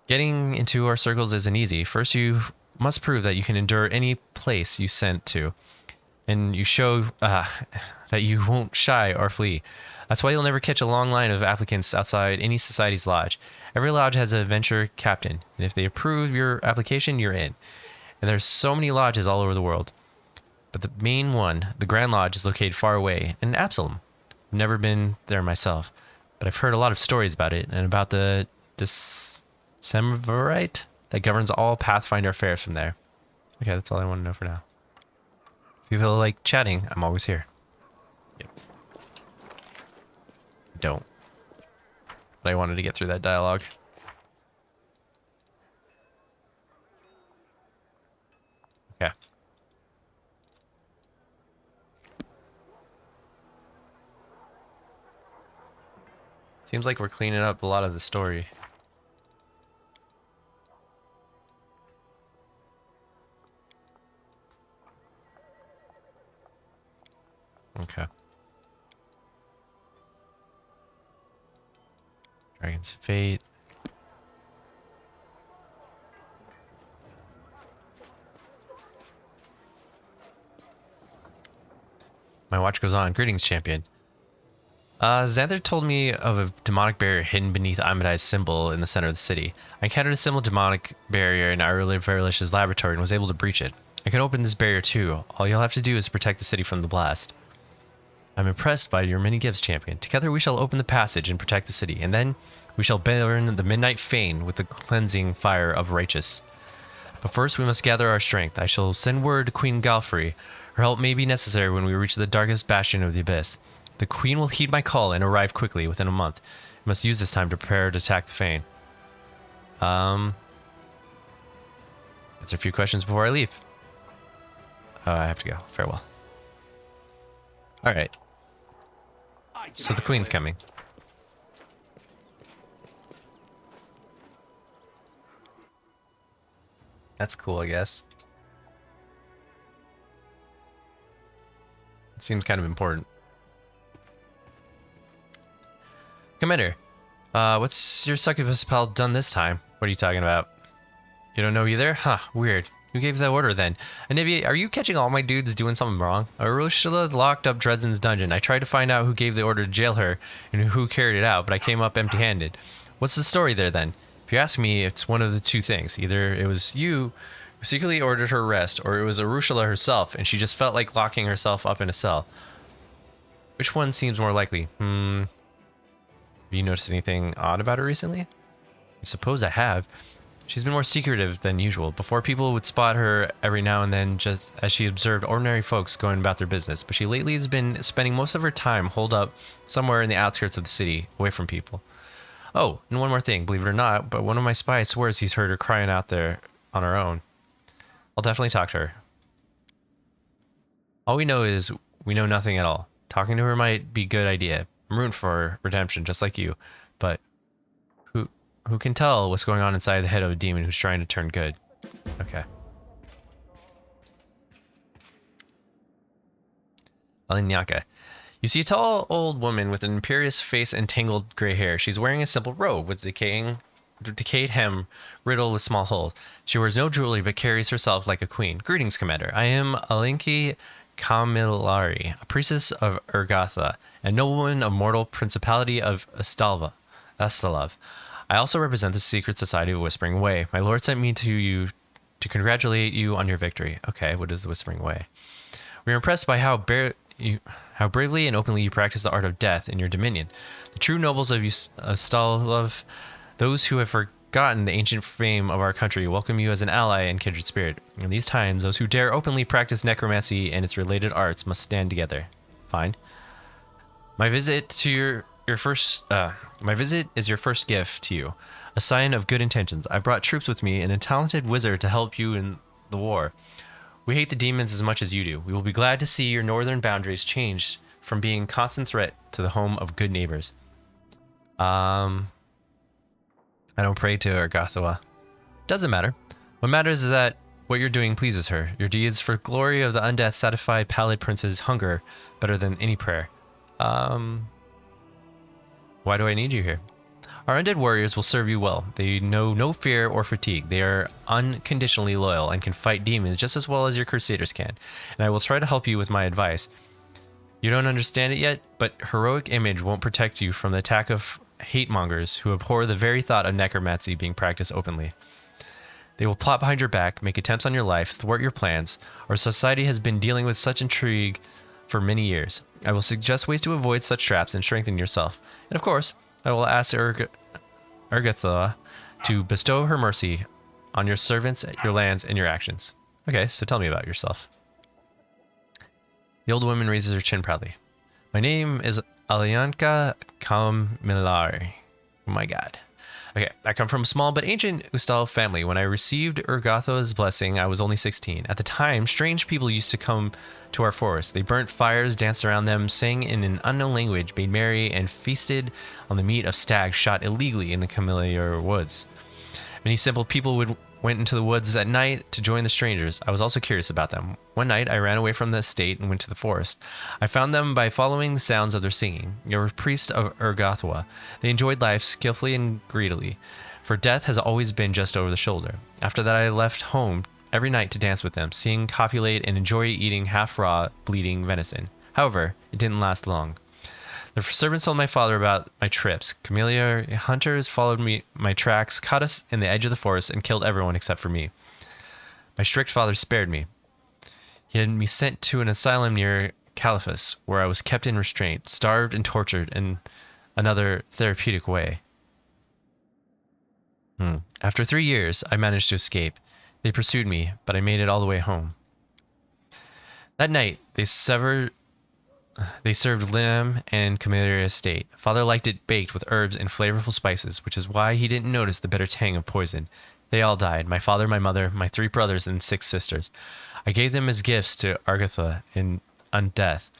Getting into our circles isn't easy. First, you must prove that you can endure any place you sent to, and you show that you won't shy or flee. That's why you'll never catch a long line of applicants outside any society's lodge. Every lodge has an adventure captain, and if they approve your application, you're in. And there's so many lodges all over the world. But the main one, the Grand Lodge, is located far away in Absalom. I've never been there myself, but I've heard a lot of stories about it and about the Decemvirate that governs all Pathfinder affairs from there. Okay, that's all I want to know for now. If you feel like chatting, I'm always here. Yep. Don't. But I wanted to get through that dialogue. Okay. Seems like we're cleaning up a lot of the story. Okay. Dragon's Fate. My watch goes on. Greetings, champion. Xanther told me of a demonic barrier hidden beneath Amidai's symbol in the center of the city. I encountered a similar demonic barrier in Irely Verilish's laboratory and was able to breach it. I can open this barrier too. All you'll have to do is protect the city from the blast. I'm impressed by your many gifts, champion. Together we shall open the passage and protect the city, and then we shall burn the midnight fane with the cleansing fire of righteous. But first we must gather our strength. I shall send word to Queen Galfrey. Her help may be necessary when we reach the darkest bastion of the abyss. The queen will heed my call and arrive quickly within a month. We must use this time to prepare to attack the fane. Answer a few questions before I leave. Oh, I have to go. Farewell. Alright. So the queen's coming. That's cool, I guess. It seems kind of important. Commander, what's your succubus pal done this time? What are you talking about? You don't know either? Huh, weird. Who gave that order then? Anivia, are you catching all my dudes doing something wrong? Ursula locked up Dresden's dungeon. I tried to find out who gave the order to jail her and who carried it out, but I came up empty-handed. What's the story there then? If you ask me, it's one of the two things. Either it was you who secretly ordered her arrest, or it was Ursula herself, and she just felt like locking herself up in a cell. Which one seems more likely? Have you noticed anything odd about her recently? I suppose I have. She's been more secretive than usual. Before, people would spot her every now and then just as she observed ordinary folks going about their business. But she lately has been spending most of her time holed up somewhere in the outskirts of the city, away from people. Oh, and one more thing, believe it or not, but one of my spies swears he's heard her crying out there on her own. I'll definitely talk to her. All we know is we know nothing at all. Talking to her might be a good idea. I'm rooting for redemption, just like you. But who can tell what's going on inside the head of a demon who's trying to turn good? Okay. Alinyaka. You see a tall old woman with an imperious face and tangled gray hair. She's wearing a simple robe with decayed hem riddled with small holes. She wears no jewelry but carries herself like a queen. Greetings, Commander. I am Alinki Kamilari, a priestess of Urgatha, and noblewoman of mortal principality of Astalov. I also represent the secret society of Whispering Way. My lord sent me to you to congratulate you on your victory. Okay, what is the Whispering Way? We are impressed by how bravely and openly you practice the art of death in your dominion. The true nobles of Astalov, those who have forgotten the ancient fame of our country, welcome you as an ally and kindred spirit. In these times, those who dare openly practice necromancy and its related arts must stand together. Fine. My visit is your first gift to you, a sign of good intentions. I brought troops with me and a talented wizard to help you in the war. We hate the demons as much as you do. We will be glad to see your northern boundaries changed from being a constant threat to the home of good neighbors. I don't pray to Urgathoa. Doesn't matter. What matters is that what you're doing pleases her. Your deeds for glory of the undeath satisfy Pallid Prince's hunger better than any prayer. Why do I need you here? Our undead warriors will serve you well. They know no fear or fatigue. They are unconditionally loyal and can fight demons just as well as your crusaders can. And I will try to help you with my advice. You don't understand it yet, but heroic image won't protect you from the attack of hate mongers who abhor the very thought of necromancy being practiced openly. They will plot behind your back, make attempts on your life, thwart your plans. Our society has been dealing with such intrigue for many years. I will suggest ways to avoid such traps and strengthen yourself. And of course, I will ask Urgathoa to bestow her mercy on your servants, your lands, and your actions. Okay, so tell me about yourself. The old woman raises her chin proudly. My name is Alianka Kamilari. Oh my god. Okay, I come from a small but ancient Ustal family. When I received Urgathoa's blessing, I was only 16. At the time, strange people used to come to our forest. They burnt fires, danced around them, sang in an unknown language, made merry, and feasted on the meat of stags shot illegally in the Camilliar woods. Many simple people went into the woods at night to join the strangers. I was also curious about them. One night, I ran away from the estate and went to the forest. I found them by following the sounds of their singing. They were priests of Urgathoa. They enjoyed life skillfully and greedily, for death has always been just over the shoulder. After that, I left home every night to dance with them, sing, copulate, and enjoy eating half-raw, bleeding venison. However, it didn't last long. The servants told my father about my trips. Camilliar hunters followed my tracks, caught us in the edge of the forest, and killed everyone except for me. My strict father spared me. He had me sent to an asylum near Caliphus, where I was kept in restraint, starved and tortured in another therapeutic way. After 3 years, I managed to escape. They pursued me, but I made it all the way home. That night, they served lamb and Camilliar estate. Father liked it baked with herbs and flavorful spices, which is why he didn't notice the bitter tang of poison. They all died, my father, my mother, my 3 brothers, and 6 sisters. I gave them as gifts to Urgathoa in undeath.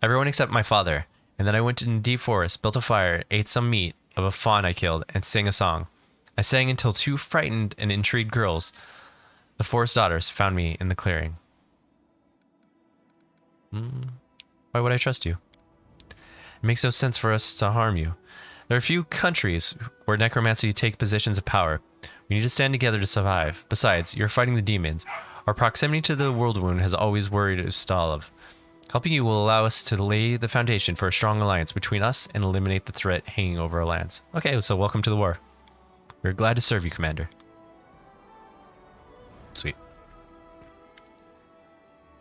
Everyone except my father. And then I went in the deep forest, built a fire, ate some meat of a fawn I killed, and sang a song. I sang until 2 frightened and intrigued girls, the forest daughters, found me in the clearing. Why would I trust you? It makes no sense for us to harm you. There are few countries where necromancy take positions of power. We need to stand together to survive. Besides, you're fighting the demons. Our proximity to the world wound has always worried Ustalov. Helping you will allow us to lay the foundation for a strong alliance between us and eliminate the threat hanging over our lands. Okay, so welcome to the war. We're glad to serve you, Commander. Sweet.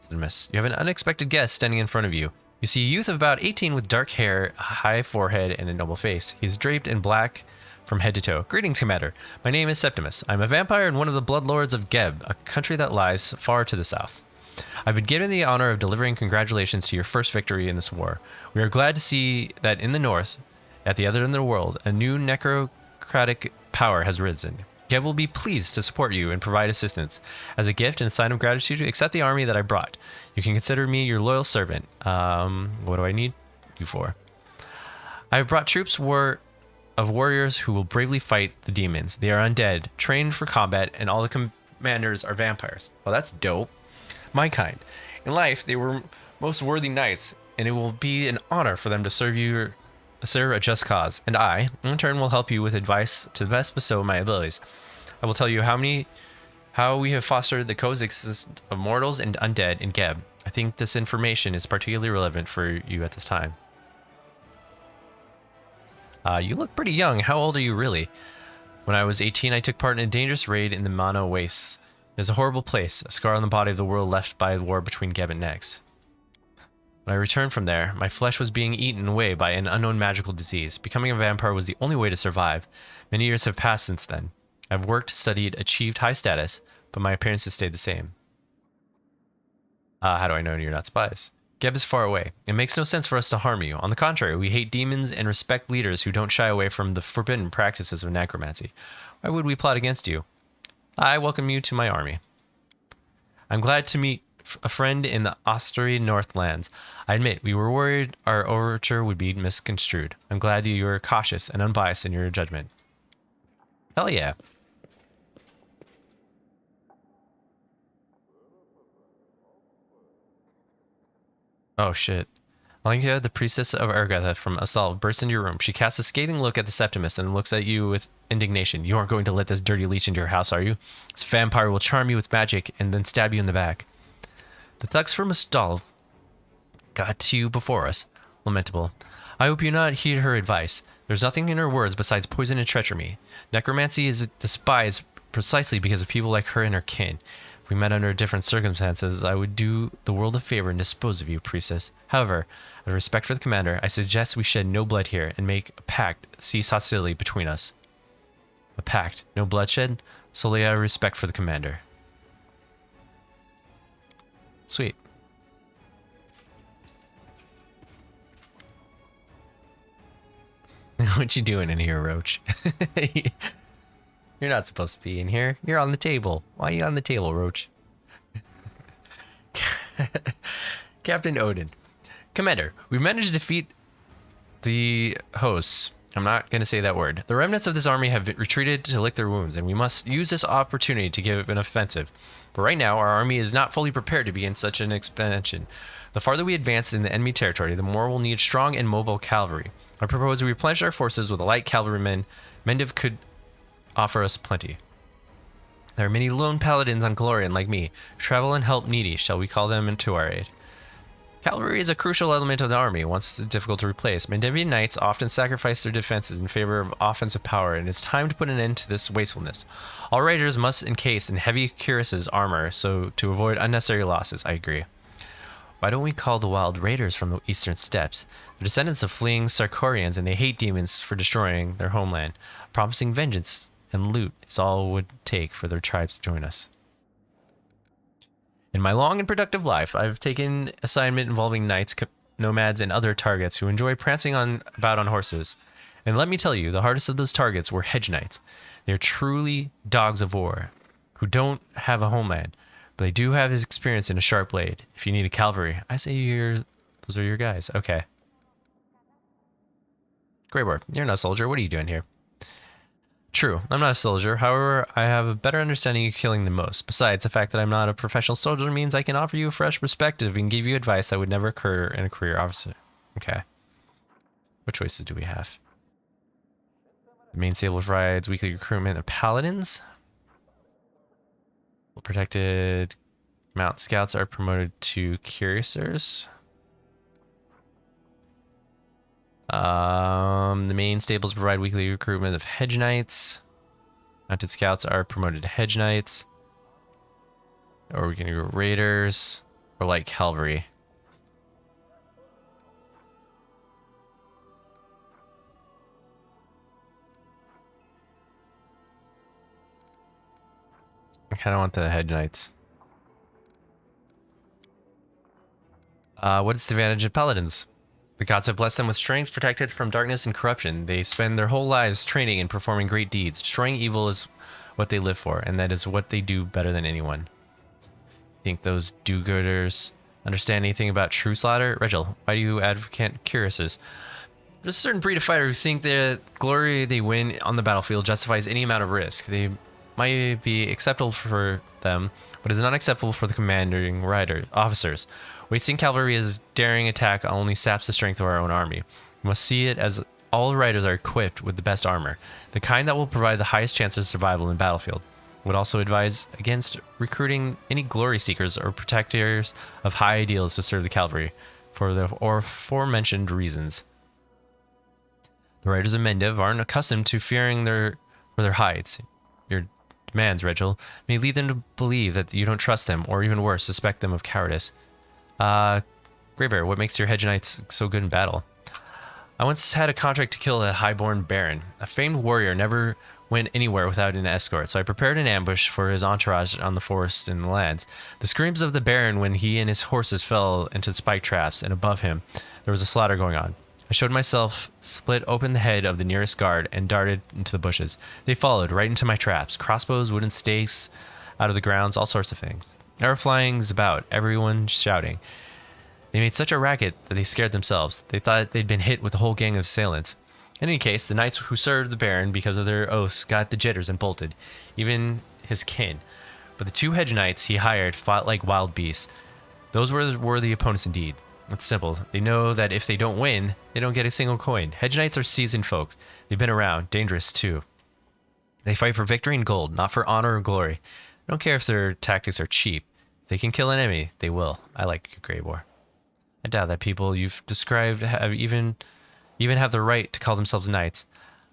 Miss. You have an unexpected guest standing in front of you. You see a youth of about 18 with dark hair, a high forehead, and a noble face. He's draped in black from head to toe. Greetings, Commander. My name is Septimus. I'm a vampire and one of the bloodlords of Geb, a country that lies far to the south. I've been given the honor of delivering congratulations to your first victory in this war. We are glad to see that in the north, at the other end of the world, a new necrocratic power has risen. Geb will be pleased to support you and provide assistance. As a gift and a sign of gratitude, accept the army that I brought. You can consider me your loyal servant. What do I need you for? I have brought troops of warriors who will bravely fight the demons. They are undead, trained for combat, and all the commanders are vampires. Well, that's dope. My kind. In life, they were most worthy knights, and it will be an honor for them to serve a just cause. And I, in turn, will help you with advice to best bestow my abilities. I will tell you how we have fostered the coexistence of mortals and undead in Geb. I think this information is particularly relevant for you at this time. You look pretty young. How old are you really? When I was 18, I took part in a dangerous raid in the Mana Wastes. It is a horrible place, a scar on the body of the world left by the war between Geb and Nex. When I returned from there, my flesh was being eaten away by an unknown magical disease. Becoming a vampire was the only way to survive. Many years have passed since then. I've worked, studied, achieved high status, but my appearance has stayed the same. How do I know you're not spies? Geb is far away. It makes no sense for us to harm you. On the contrary, we hate demons and respect leaders who don't shy away from the forbidden practices of necromancy. Why would we plot against you? I welcome you to my army. I'm glad to meet a friend in the Austerity Northlands. I admit, we were worried our overture would be misconstrued. I'm glad that you were cautious and unbiased in your judgment. Hell yeah. Oh shit. Alenka, the priestess of Ergatha from Asal, bursts into your room. She casts a scathing look at the Septimus and looks at you with indignation. You aren't going to let this dirty leech into your house, are you? This vampire will charm you with magic and then stab you in the back. The thugs from Astal got to you before us. Lamentable. I hope you not heed her advice. There's nothing in her words besides poison and treachery. Necromancy is despised precisely because of people like her and her kin. If we met under different circumstances, I would do the world a favor and dispose of you, priestess. However, out of respect for the commander, I suggest we shed no blood here and make a pact, cease hostility between us. A pact, no bloodshed, solely out of respect for the commander. Sweet. What you doing in here, Roach? You're not supposed to be in here. You're on the table. Why are you on the table, Roach? Captain Odin. Commander, we've managed to defeat the hosts. I'm not going to say that word. The remnants of this army have retreated to lick their wounds, and we must use this opportunity to give an offensive. But right now, our army is not fully prepared to begin such an expansion. The farther we advance in the enemy territory, the more we'll need strong and mobile cavalry. I propose we replenish our forces with light cavalrymen. Mendiv could offer us plenty. There are many lone paladins on Glorian like me, who travel and help needy. Shall we call them into our aid? Cavalry is a crucial element of the army, once difficult to replace. Mendivian knights often sacrifice their defenses in favor of offensive power, and it's time to put an end to this wastefulness. All riders must encase in heavy cuirasses armor, so to avoid unnecessary losses. I agree. Why don't we call the wild raiders from the eastern steppes? They're descendants of fleeing Sarkorians, and they hate demons for destroying their homeland. Promising vengeance and loot is all it would take for their tribes to join us. In my long and productive life, I've taken assignment involving knights, nomads, and other targets who enjoy prancing about on horses. And let me tell you, the hardest of those targets were Hedge Knights. They're truly dogs of war, who don't have a homeland, but they do have his experience in a sharp blade. If you need a cavalry, I say those are your guys. Okay. Greybor, you're not a soldier. What are you doing here? True, I'm not a soldier. However, I have a better understanding of killing than most. Besides, the fact that I'm not a professional soldier means I can offer you a fresh perspective and give you advice that would never occur in a career officer. Okay. What choices do we have? The main stable provides weekly recruitment of paladins. Well, protected mount scouts are promoted to cuirassiers. The main stables provide weekly recruitment of Hedge Knights. Mounted scouts are promoted to Hedge Knights. Or we can go Raiders or light cavalry. I kind of want the Hedge Knights. What is the advantage of paladins? The gods have blessed them with strength protected from darkness and corruption. They spend their whole lives training and performing great deeds. Destroying evil is what they live for, and that is what they do better than anyone. Think those do-gooders understand anything about true slaughter? Regil, why do you advocate cuirassiers? There's a certain breed of fighter who think the glory they win on the battlefield justifies any amount of risk. They might be acceptable for them, but is not acceptable for the commanding officers. Wasting cavalry as daring attack only saps the strength of our own army. We must see it as all riders are equipped with the best armor, the kind that will provide the highest chance of survival in the battlefield. Would also advise against recruiting any glory seekers or protectors of high ideals to serve the cavalry, for the aforementioned reasons. The riders of Mendiv aren't accustomed to fearing for their hides. Your demands, Regil, may lead them to believe that you don't trust them, or even worse, suspect them of cowardice. Greybear, what makes your Hedge Knights so good in battle? I once had a contract to kill a highborn baron. A famed warrior never went anywhere without an escort, so I prepared an ambush for his entourage on the forest and the lands. The screams of the baron when he and his horses fell into spike traps, and above him, there was a slaughter going on. I showed myself, split open the head of the nearest guard, and darted into the bushes. They followed right into my traps. Crossbows, wooden stakes out of the grounds, all sorts of things. They were flying about, everyone shouting. They made such a racket that they scared themselves. They thought they'd been hit with a whole gang of assailants. In any case, the knights who served the Baron because of their oaths got the jitters and bolted, even his kin. But the 2 Hedge Knights he hired fought like wild beasts. Those were the opponents indeed. It's simple. They know that if they don't win, they don't get a single coin. Hedge Knights are seasoned folk. They've been around, dangerous too. They fight for victory and gold, not for honor or glory. They don't care if their tactics are cheap. If they can kill an enemy, they will. I like you, Grey War. I doubt that people you've described have even have the right to call themselves knights.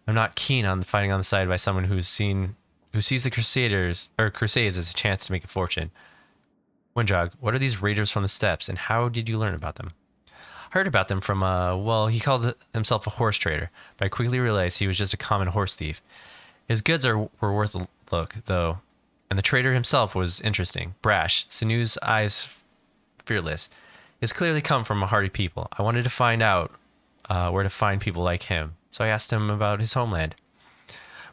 I'm not keen on fighting on the side by someone who sees the crusades as a chance to make a fortune. Windjog, what are these raiders from the steppes, and how did you learn about them? I heard about them from he called himself a horse trader, but I quickly realized he was just a common horse thief. His goods were worth a look, though, and the trader himself was interesting, brash, Sinew's eyes fearless. He has clearly come from a hardy people. I wanted to find out where to find people like him, so I asked him about his homeland.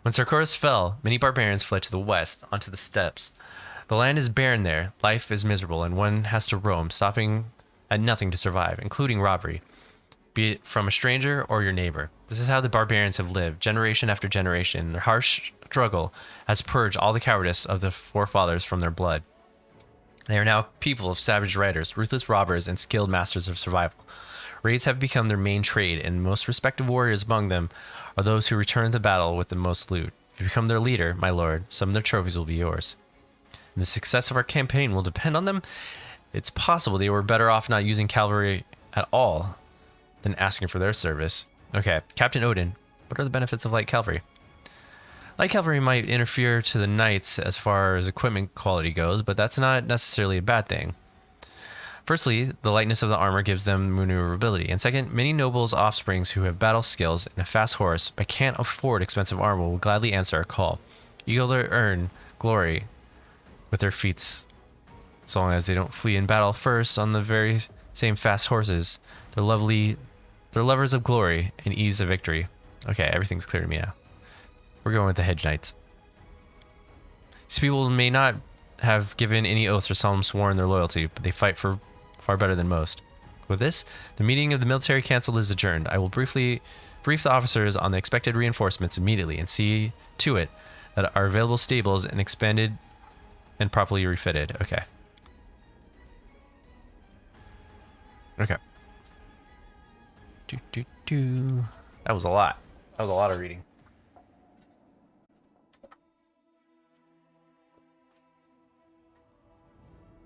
When Sarkoris fell, many barbarians fled to the west, onto the steppes. The land is barren there, life is miserable, and one has to roam, stopping at nothing to survive, including robbery, be it from a stranger or your neighbor. This is how the barbarians have lived, generation after generation. Their harsh struggle has purged all the cowardice of the forefathers from their blood. They are now people of savage riders, ruthless robbers, and skilled masters of survival. Raids have become their main trade, and the most respected warriors among them are those who return to battle with the most loot. If you become their leader, my lord, some of their trophies will be yours. And the success of our campaign will depend on them. It's possible they were better off not using cavalry at all than asking for their service. Okay, Captain Odin, what are the benefits of light cavalry? Light cavalry might interfere to the knights as far as equipment quality goes, but that's not necessarily a bad thing. Firstly, the lightness of the armor gives them maneuverability, and second, many nobles' offsprings who have battle skills and a fast horse but can't afford expensive armor will gladly answer our call. Eager to earn glory with their feats, so long as they don't flee in battle first on the very same fast horses. They're lovers of glory and ease of victory. Okay, everything's clear to me now. We're going with the Hedge Knights. These people may not have given any oaths or solemn sworn their loyalty, but they fight for far better than most. With this, the meeting of the military council is adjourned. I will briefly brief the officers on the expected reinforcements immediately and see to it that our available stables and expanded and properly refitted. Okay. Okay. That was a lot. That was a lot of reading.